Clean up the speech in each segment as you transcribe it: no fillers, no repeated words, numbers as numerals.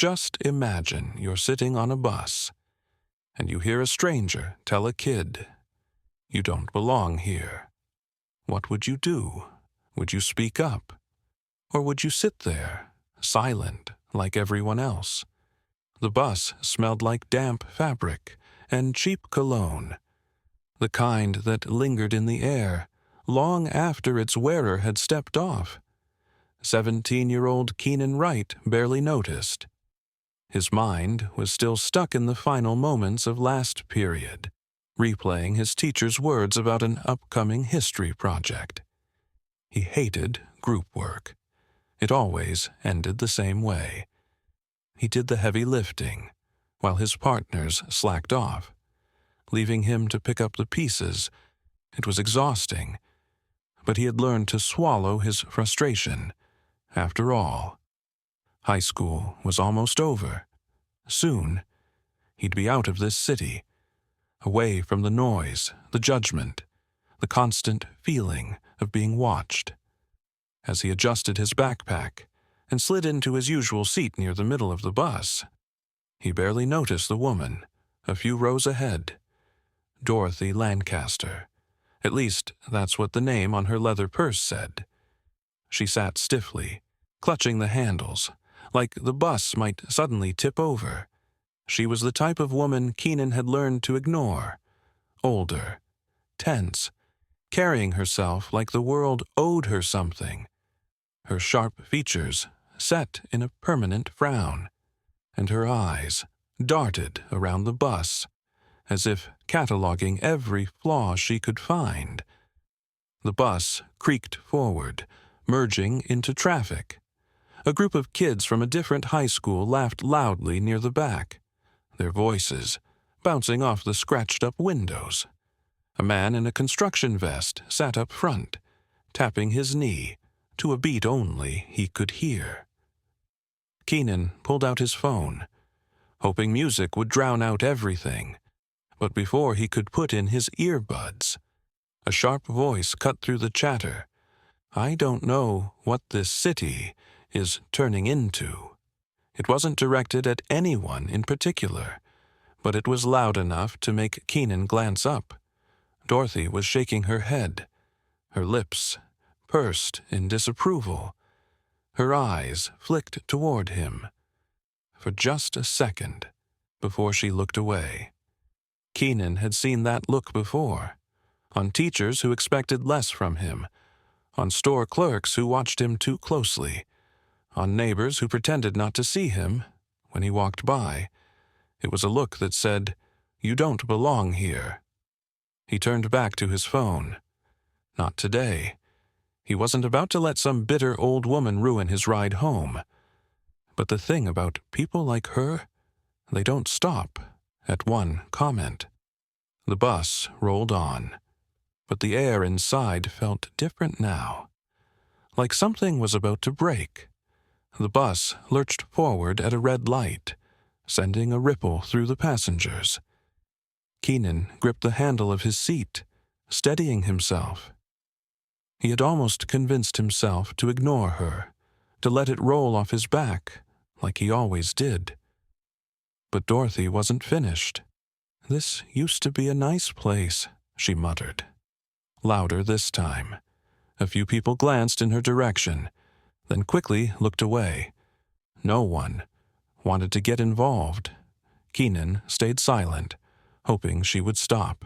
Just imagine you're sitting on a bus, and you hear a stranger tell a kid, "You don't belong here." What would you do? Would you speak up? Or would you sit there, silent like everyone else? The bus smelled like damp fabric and cheap cologne, the kind that lingered in the air long after its wearer had stepped off. 17-year-old Keenan Wright barely noticed. His mind was still stuck in the final moments of last period, replaying his teacher's words about an upcoming history project. He hated group work. It always ended the same way. He did the heavy lifting, while his partners slacked off, leaving him to pick up the pieces. It was exhausting, but he had learned to swallow his frustration. After all, high school was almost over. Soon, he'd be out of this city, away from the noise, the judgment, the constant feeling of being watched. As he adjusted his backpack and slid into his usual seat near the middle of the bus, he barely noticed the woman, a few rows ahead. Dorothy Lancaster. At least, that's what the name on her leather purse said. She sat stiffly, clutching the handles, like the bus might suddenly tip over. She was the type of woman Keenan had learned to ignore. Older, tense, carrying herself like the world owed her something. Her sharp features set in a permanent frown, and her eyes darted around the bus, as if cataloging every flaw she could find. The bus creaked forward, merging into traffic. A group of kids from a different high school laughed loudly near the back, their voices bouncing off the scratched-up windows. A man in a construction vest sat up front, tapping his knee to a beat only he could hear. Keenan pulled out his phone, hoping music would drown out everything. But before he could put in his earbuds, a sharp voice cut through the chatter. "I don't know what this city is turning into." It wasn't directed at anyone in particular, but it was loud enough to make Keenan glance up. Dorothy was shaking her head, her lips pursed in disapproval. Her eyes flicked toward him for just a second before she looked away. Keenan had seen that look before, on teachers who expected less from him, on store clerks who watched him too closely, on neighbors who pretended not to see him when he walked by. It was a look that said, "You don't belong here." He turned back to his phone. Not today. He wasn't about to let some bitter old woman ruin his ride home. But the thing about people like her, they don't stop at one comment. The bus rolled on, but the air inside felt different now, like something was about to break. The bus lurched forward at a red light, sending a ripple through the passengers. Keenan gripped the handle of his seat, steadying himself. He had almost convinced himself to ignore her, to let it roll off his back, like he always did. But Dorothy wasn't finished. "This used to be a nice place," she muttered. Louder this time. A few people glanced in her direction, then quickly looked away. No one wanted to get involved. Keenan stayed silent, hoping she would stop.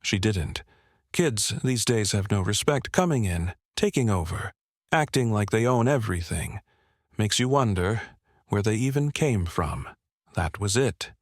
She didn't. Kids these days have no respect, coming in, taking over, acting like they own everything. Makes you wonder where they even came from. That was it.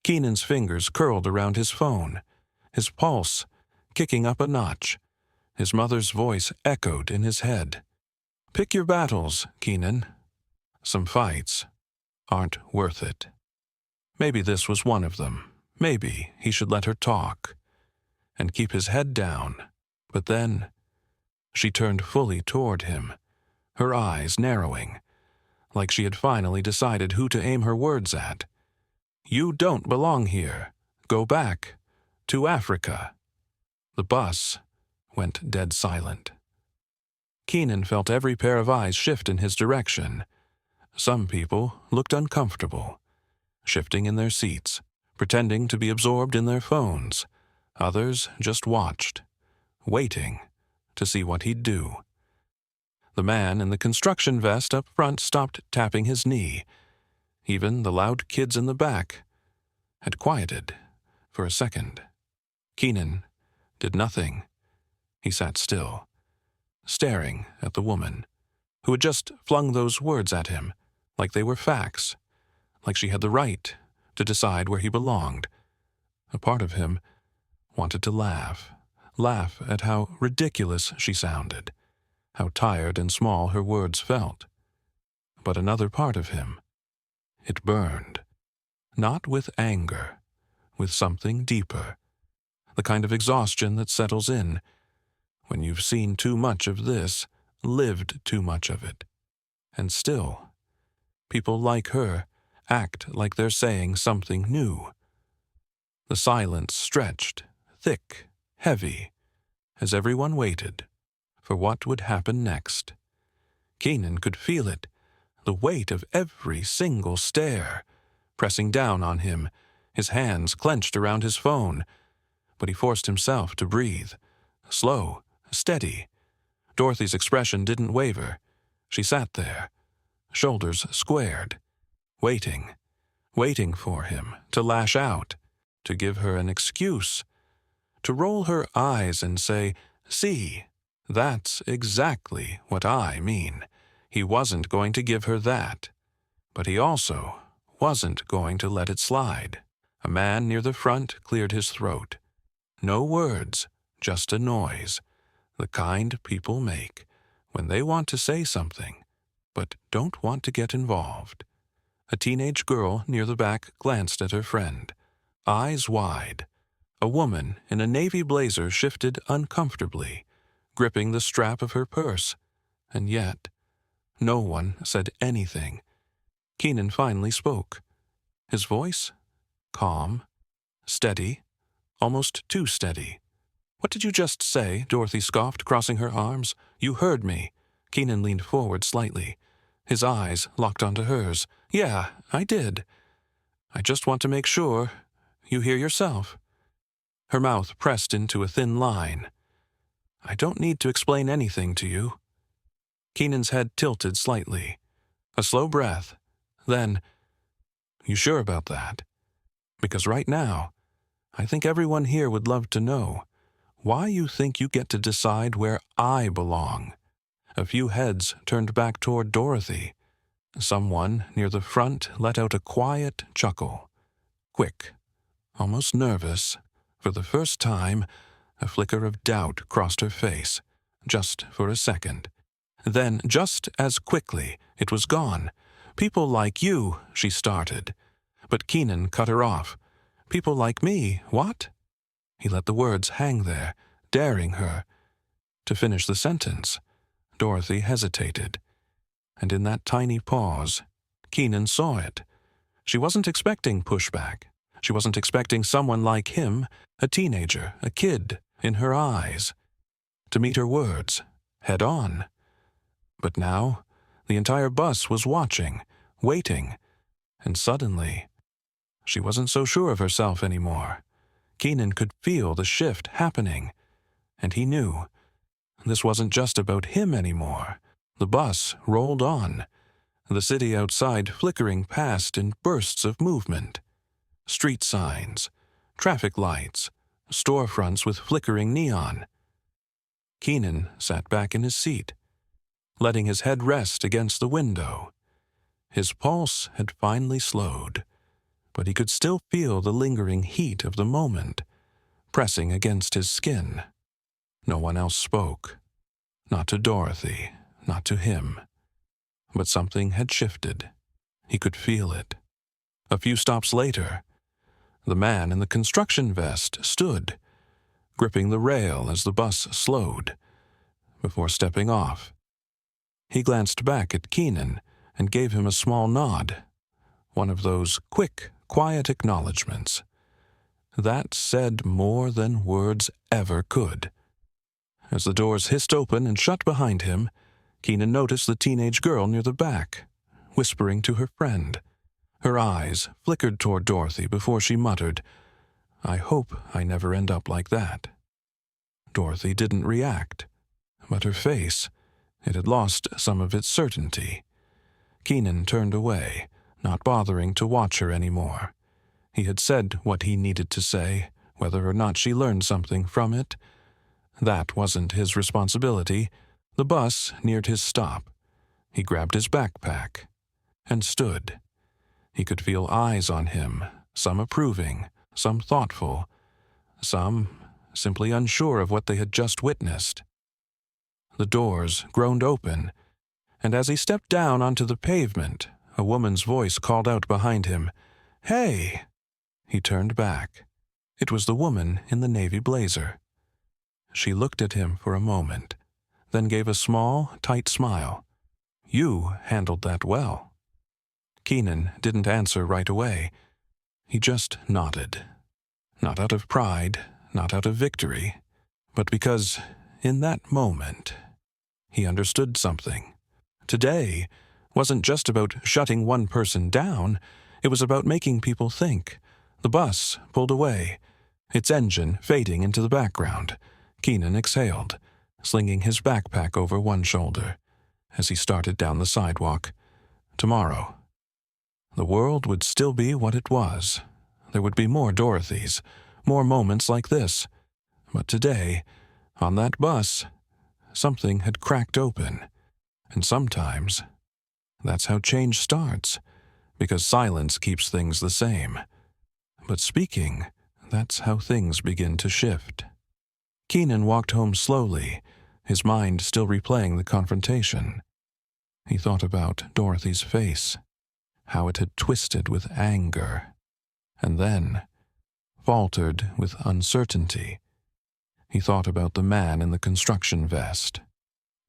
Keenan's fingers curled around his phone, his pulse kicking up a notch. His mother's voice echoed in his head. "Pick your battles, Keenan. Some fights aren't worth it." Maybe this was one of them. Maybe he should let her talk and keep his head down. But then she turned fully toward him, her eyes narrowing, like she had finally decided who to aim her words at. "You don't belong here. Go back to Africa." The bus went dead silent. Keenan felt every pair of eyes shift in his direction. Some people looked uncomfortable, shifting in their seats, pretending to be absorbed in their phones. Others just watched, waiting to see what he'd do. The man in the construction vest up front stopped tapping his knee. Even the loud kids in the back had quieted for a second. Keenan did nothing. He sat still, staring at the woman who had just flung those words at him like they were facts, like she had the right to decide where he belonged. A part of him wanted to laugh at how ridiculous she sounded, how tired and small her words felt. But another part of him, it burned, not with anger, with something deeper, the kind of exhaustion that settles in when you've seen too much of this, lived too much of it. And still, people like her act like they're saying something new. The silence stretched, thick, heavy, as everyone waited for what would happen next. Keenan could feel it, the weight of every single stare, pressing down on him, his hands clenched around his phone. But he forced himself to breathe, slow, steady. Dorothy's expression didn't waver. She sat there, shoulders squared, waiting for him to lash out, to give her an excuse, to roll her eyes and say, "See, that's exactly what I mean." He wasn't going to give her that, but he also wasn't going to let it slide. A man near the front cleared his throat. No words, just a noise, the kind people make when they want to say something, but don't want to get involved. A teenage girl near the back glanced at her friend, eyes wide. A woman in a navy blazer shifted uncomfortably, gripping the strap of her purse, and yet no one said anything. Keenan finally spoke. His voice, calm, steady, almost too steady. "What did you just say?" Dorothy scoffed, crossing her arms. "You heard me." Keenan leaned forward slightly, his eyes locked onto hers. "Yeah, I did. I just want to make sure you hear yourself." Her mouth pressed into a thin line. "I don't need to explain anything to you." Keenan's head tilted slightly. A slow breath. Then, "You sure about that? Because right now, I think everyone here would love to know why you think you get to decide where I belong." A few heads turned back toward Dorothy. Someone near the front let out a quiet chuckle. Quick, almost nervous. For the first time, a flicker of doubt crossed her face, just for a second. Then, just as quickly, it was gone. "People like you," she started. But Keenan cut her off. "People like me, what?" He let the words hang there, daring her to finish the sentence. Dorothy hesitated, and in that tiny pause, Keenan saw it. She wasn't expecting pushback. She wasn't expecting someone like him, a teenager, a kid, in her eyes, to meet her words, head on. But now, the entire bus was watching, waiting, and suddenly, she wasn't so sure of herself anymore. Keenan could feel the shift happening, and he knew this wasn't just about him anymore. The bus rolled on, the city outside flickering past in bursts of movement. Street signs, traffic lights, storefronts with flickering neon. Keenan sat back in his seat, letting his head rest against the window. His pulse had finally slowed, but he could still feel the lingering heat of the moment pressing against his skin. No one else spoke. Not to Dorothy, not to him. But something had shifted. He could feel it. A few stops later, the man in the construction vest stood, gripping the rail as the bus slowed, before stepping off. He glanced back at Keenan and gave him a small nod, one of those quick, quiet acknowledgments. That said more than words ever could. As the doors hissed open and shut behind him, Keenan noticed the teenage girl near the back, whispering to her friend. Her eyes flickered toward Dorothy before she muttered, "I hope I never end up like that." Dorothy didn't react, but her face, it had lost some of its certainty. Keenan turned away, not bothering to watch her anymore. He had said what he needed to say, whether or not she learned something from it. That wasn't his responsibility. The bus neared his stop. He grabbed his backpack and stood. He could feel eyes on him, some approving, some thoughtful, some simply unsure of what they had just witnessed. The doors groaned open, and as he stepped down onto the pavement, a woman's voice called out behind him, "Hey!" He turned back. It was the woman in the navy blazer. She looked at him for a moment, then gave a small, tight smile. "You handled that well." Keenan didn't answer right away. He just nodded. Not out of pride, not out of victory, but because, in that moment, he understood something. Today wasn't just about shutting one person down, it was about making people think. The bus pulled away, its engine fading into the background. Keenan exhaled, slinging his backpack over one shoulder, as he started down the sidewalk. Tomorrow, the world would still be what it was. There would be more Dorothys, more moments like this. But today, on that bus, something had cracked open. And sometimes, that's how change starts, because silence keeps things the same. But speaking, that's how things begin to shift. Keenan walked home slowly, his mind still replaying the confrontation. He thought about Dorothy's face, how it had twisted with anger, and then faltered with uncertainty. He thought about the man in the construction vest,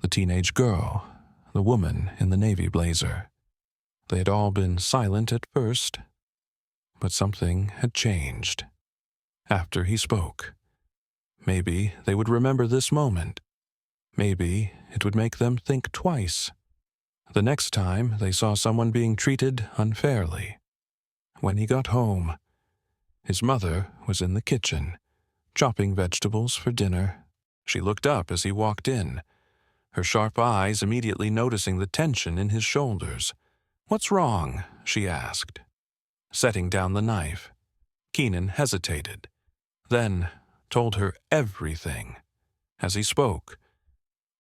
the teenage girl, the woman in the navy blazer. They had all been silent at first, but something had changed. After he spoke, maybe they would remember this moment. Maybe it would make them think twice. The next time they saw someone being treated unfairly. When he got home, his mother was in the kitchen, chopping vegetables for dinner. She looked up as he walked in, her sharp eyes immediately noticing the tension in his shoulders. "What's wrong?" she asked. Setting down the knife, Keenan hesitated, then told her everything. As he spoke,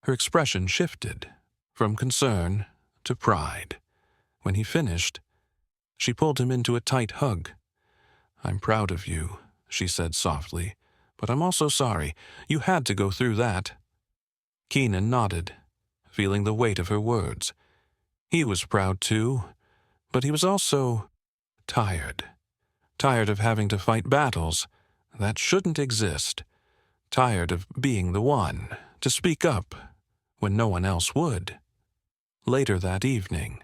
her expression shifted from concern to pride. When he finished, she pulled him into a tight hug. "I'm proud of you," she said softly, "but I'm also sorry. You had to go through that." Keenan nodded, feeling the weight of her words. He was proud too, but he was also tired. Tired of having to fight battles that shouldn't exist. Tired of being the one to speak up when no one else would. Later that evening,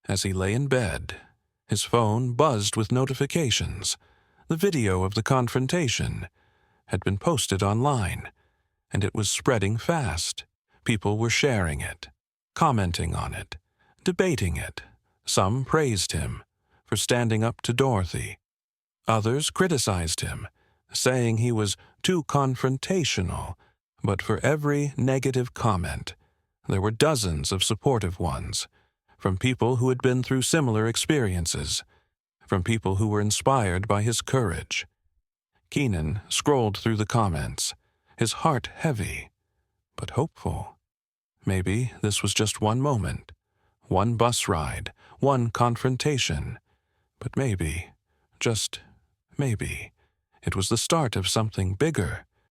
as he lay in bed, his phone buzzed with notifications. The video of the confrontation had been posted online, and it was spreading fast. People were sharing it, commenting on it, debating it. Some praised him for standing up to Dorothy. Others criticized him, saying he was too confrontational. But for every negative comment, there were dozens of supportive ones, from people who had been through similar experiences, from people who were inspired by his courage. Keenan scrolled through the comments, his heart heavy, but hopeful. Maybe this was just one moment, one bus ride, one confrontation. But maybe, just maybe, it was the start of something bigger.